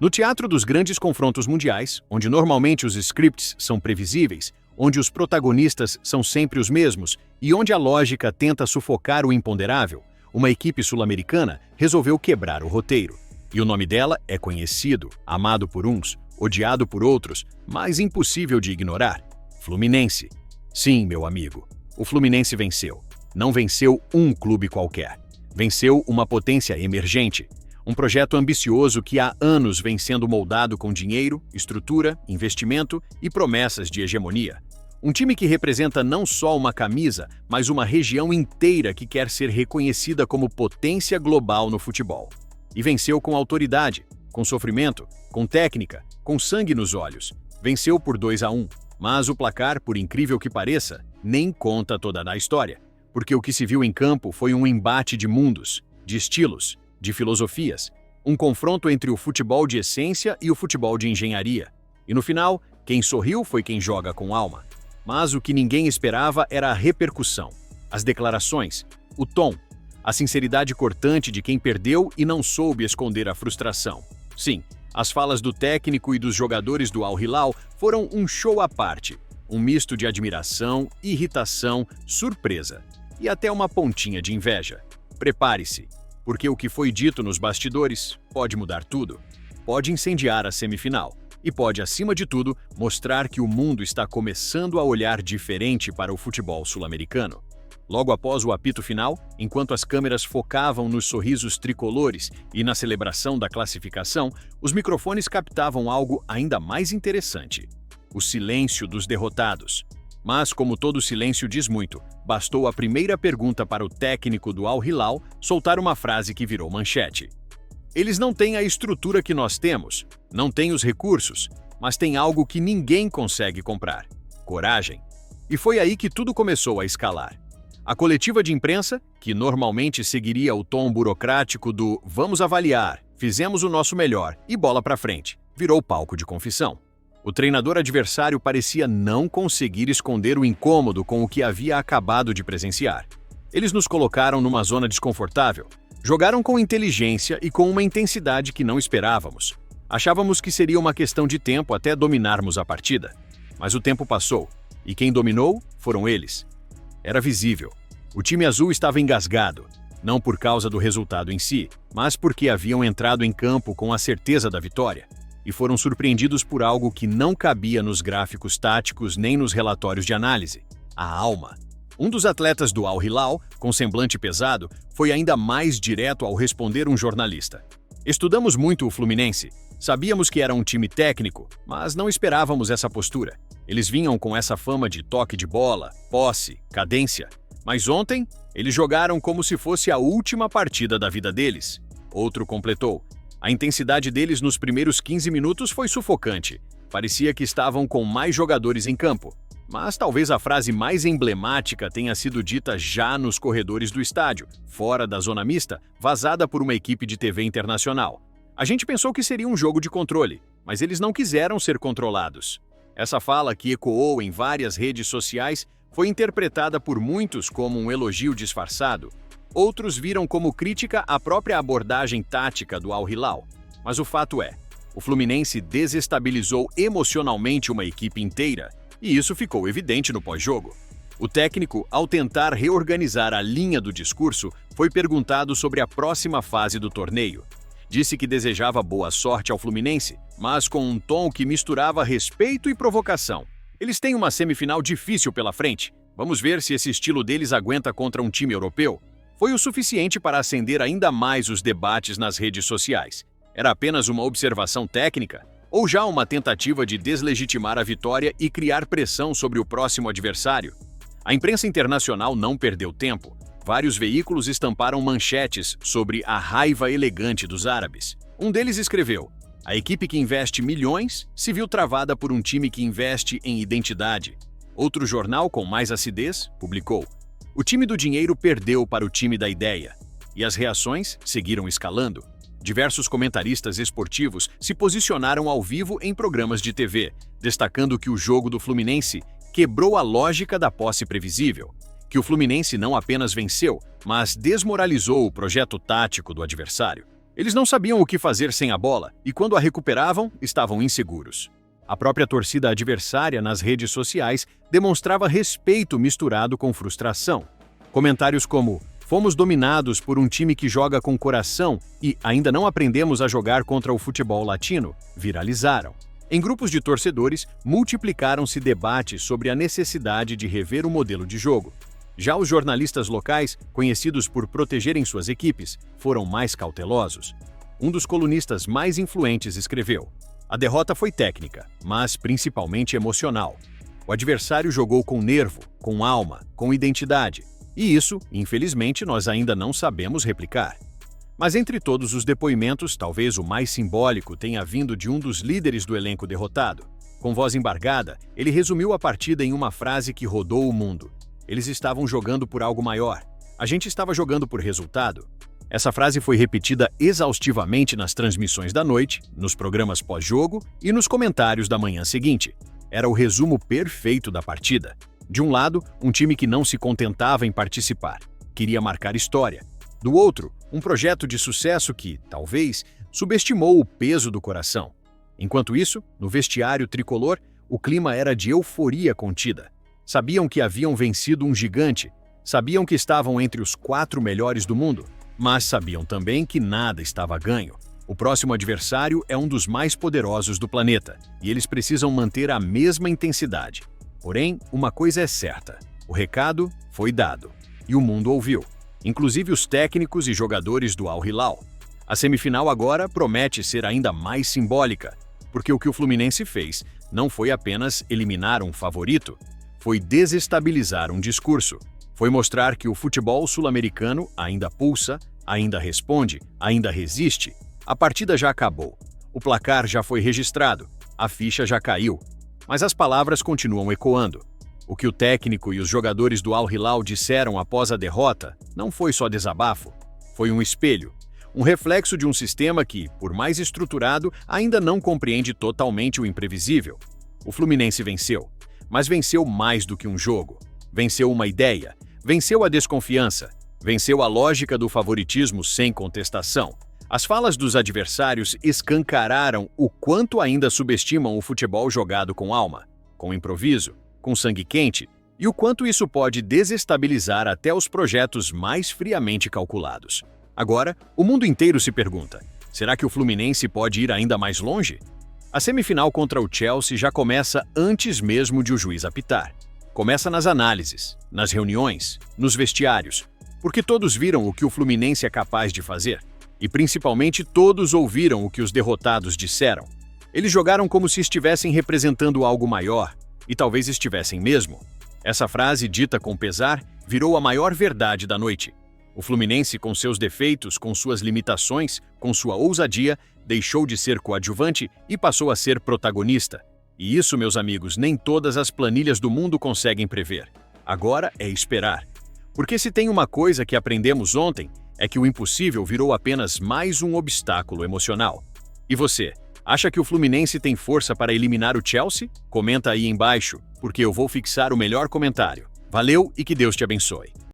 No teatro dos grandes confrontos mundiais, onde normalmente os scripts são previsíveis, onde os protagonistas são sempre os mesmos e onde a lógica tenta sufocar o imponderável, uma equipe sul-americana resolveu quebrar o roteiro. E o nome dela é conhecido, amado por uns, odiado por outros, mas impossível de ignorar: Fluminense. Sim, meu amigo, o Fluminense venceu. Não venceu um clube qualquer. Venceu uma potência emergente. Um projeto ambicioso que há anos vem sendo moldado com dinheiro, estrutura, investimento e promessas de hegemonia. Um time que representa não só uma camisa, mas uma região inteira que quer ser reconhecida como potência global no futebol. E venceu com autoridade, com sofrimento, com técnica, com sangue nos olhos. Venceu por 2-1, mas o placar, por incrível que pareça, nem conta toda a história. Porque o que se viu em campo foi um embate de mundos, de estilos, de filosofias, um confronto entre o futebol de essência e o futebol de engenharia. E no final, quem sorriu foi quem joga com alma. Mas o que ninguém esperava era a repercussão, as declarações, o tom, a sinceridade cortante de quem perdeu e não soube esconder a frustração. Sim, as falas do técnico e dos jogadores do Al Hilal foram um show à parte, um misto de admiração, irritação, surpresa e até uma pontinha de inveja. Prepare-se, porque o que foi dito nos bastidores pode mudar tudo. Pode incendiar a semifinal e pode, acima de tudo, mostrar que o mundo está começando a olhar diferente para o futebol sul-americano. Logo após o apito final, enquanto as câmeras focavam nos sorrisos tricolores e na celebração da classificação, os microfones captavam algo ainda mais interessante: o silêncio dos derrotados. Mas, como todo silêncio diz muito, bastou a primeira pergunta para o técnico do Al Hilal soltar uma frase que virou manchete. Eles não têm a estrutura que nós temos, não têm os recursos, mas têm algo que ninguém consegue comprar: coragem. E foi aí que tudo começou a escalar. A coletiva de imprensa, que normalmente seguiria o tom burocrático do "vamos avaliar, fizemos o nosso melhor e bola pra frente", virou palco de confissão. O treinador adversário parecia não conseguir esconder o incômodo com o que havia acabado de presenciar. Eles nos colocaram numa zona desconfortável. Jogaram com inteligência e com uma intensidade que não esperávamos. Achávamos que seria uma questão de tempo até dominarmos a partida. Mas o tempo passou, e quem dominou foram eles. Era visível. O time azul estava engasgado, não por causa do resultado em si, mas porque haviam entrado em campo com a certeza da vitória. E foram surpreendidos por algo que não cabia nos gráficos táticos nem nos relatórios de análise: a alma. Um dos atletas do Al Hilal, com semblante pesado, foi ainda mais direto ao responder um jornalista: "Estudamos muito o Fluminense. Sabíamos que era um time técnico, mas não esperávamos essa postura. Eles vinham com essa fama de toque de bola, posse, cadência. Mas ontem, eles jogaram como se fosse a última partida da vida deles." Outro completou: "A intensidade deles nos primeiros 15 minutos foi sufocante. Parecia que estavam com mais jogadores em campo." Mas talvez a frase mais emblemática tenha sido dita já nos corredores do estádio, fora da zona mista, vazada por uma equipe de TV internacional. "A gente pensou que seria um jogo de controle, mas eles não quiseram ser controlados." Essa fala, que ecoou em várias redes sociais, foi interpretada por muitos como um elogio disfarçado. Outros viram como crítica à própria abordagem tática do Al Hilal. Mas o fato é, o Fluminense desestabilizou emocionalmente uma equipe inteira, e isso ficou evidente no pós-jogo. O técnico, ao tentar reorganizar a linha do discurso, foi perguntado sobre a próxima fase do torneio. Disse que desejava boa sorte ao Fluminense, mas com um tom que misturava respeito e provocação. "Eles têm uma semifinal difícil pela frente. Vamos ver se esse estilo deles aguenta contra um time europeu." Foi o suficiente para acender ainda mais os debates nas redes sociais. Era apenas uma observação técnica? Ou já uma tentativa de deslegitimar a vitória e criar pressão sobre o próximo adversário? A imprensa internacional não perdeu tempo. Vários veículos estamparam manchetes sobre a raiva elegante dos árabes. Um deles escreveu: "A equipe que investe milhões se viu travada por um time que investe em identidade." Outro jornal, com mais acidez, publicou: "O time do dinheiro perdeu para o time da ideia." E as reações seguiram escalando. Diversos comentaristas esportivos se posicionaram ao vivo em programas de TV, destacando que o jogo do Fluminense quebrou a lógica da posse previsível, que o Fluminense não apenas venceu, mas desmoralizou o projeto tático do adversário. Eles não sabiam o que fazer sem a bola e, quando a recuperavam, estavam inseguros. A própria torcida adversária nas redes sociais demonstrava respeito misturado com frustração. Comentários como "Fomos dominados por um time que joga com coração e ainda não aprendemos a jogar contra o futebol latino" viralizaram. Em grupos de torcedores, multiplicaram-se debates sobre a necessidade de rever o modelo de jogo. Já os jornalistas locais, conhecidos por protegerem suas equipes, foram mais cautelosos. Um dos colunistas mais influentes escreveu: "A derrota foi técnica, mas principalmente emocional. O adversário jogou com nervo, com alma, com identidade. E isso, infelizmente, nós ainda não sabemos replicar." Mas entre todos os depoimentos, talvez o mais simbólico tenha vindo de um dos líderes do elenco derrotado. Com voz embargada, ele resumiu a partida em uma frase que rodou o mundo: "Eles estavam jogando por algo maior. A gente estava jogando por resultado." Essa frase foi repetida exaustivamente nas transmissões da noite, nos programas pós-jogo e nos comentários da manhã seguinte. Era o resumo perfeito da partida. De um lado, um time que não se contentava em participar, queria marcar história. Do outro, um projeto de sucesso que, talvez, subestimou o peso do coração. Enquanto isso, no vestiário tricolor, o clima era de euforia contida. Sabiam que haviam vencido um gigante, sabiam que estavam entre os 4 melhores do mundo, mas sabiam também que nada estava ganho. O próximo adversário é um dos mais poderosos do planeta, e eles precisam manter a mesma intensidade. Porém, uma coisa é certa: o recado foi dado, e o mundo ouviu, inclusive os técnicos e jogadores do Al Hilal. A semifinal agora promete ser ainda mais simbólica, porque o que o Fluminense fez não foi apenas eliminar um favorito, foi desestabilizar um discurso. Foi mostrar que o futebol sul-americano ainda pulsa, ainda responde, ainda resiste. A partida já acabou, o placar já foi registrado, a ficha já caiu, mas as palavras continuam ecoando. O que o técnico e os jogadores do Al Hilal disseram após a derrota não foi só desabafo, foi um espelho, um reflexo de um sistema que, por mais estruturado, ainda não compreende totalmente o imprevisível. O Fluminense venceu, mas venceu mais do que um jogo. Venceu uma ideia, venceu a desconfiança, venceu a lógica do favoritismo sem contestação. As falas dos adversários escancararam o quanto ainda subestimam o futebol jogado com alma, com improviso, com sangue quente, e o quanto isso pode desestabilizar até os projetos mais friamente calculados. Agora, o mundo inteiro se pergunta: será que o Fluminense pode ir ainda mais longe? A semifinal contra o Chelsea já começa antes mesmo de o juiz apitar. Começa nas análises, nas reuniões, nos vestiários, porque todos viram o que o Fluminense é capaz de fazer. E principalmente todos ouviram o que os derrotados disseram. Eles jogaram como se estivessem representando algo maior, e talvez estivessem mesmo. Essa frase, dita com pesar, virou a maior verdade da noite. O Fluminense, com seus defeitos, com suas limitações, com sua ousadia, deixou de ser coadjuvante e passou a ser protagonista. E isso, meus amigos, nem todas as planilhas do mundo conseguem prever. Agora é esperar. Porque se tem uma coisa que aprendemos ontem, é que o impossível virou apenas mais um obstáculo emocional. E você, acha que o Fluminense tem força para eliminar o Chelsea? Comenta aí embaixo, porque eu vou fixar o melhor comentário. Valeu e que Deus te abençoe.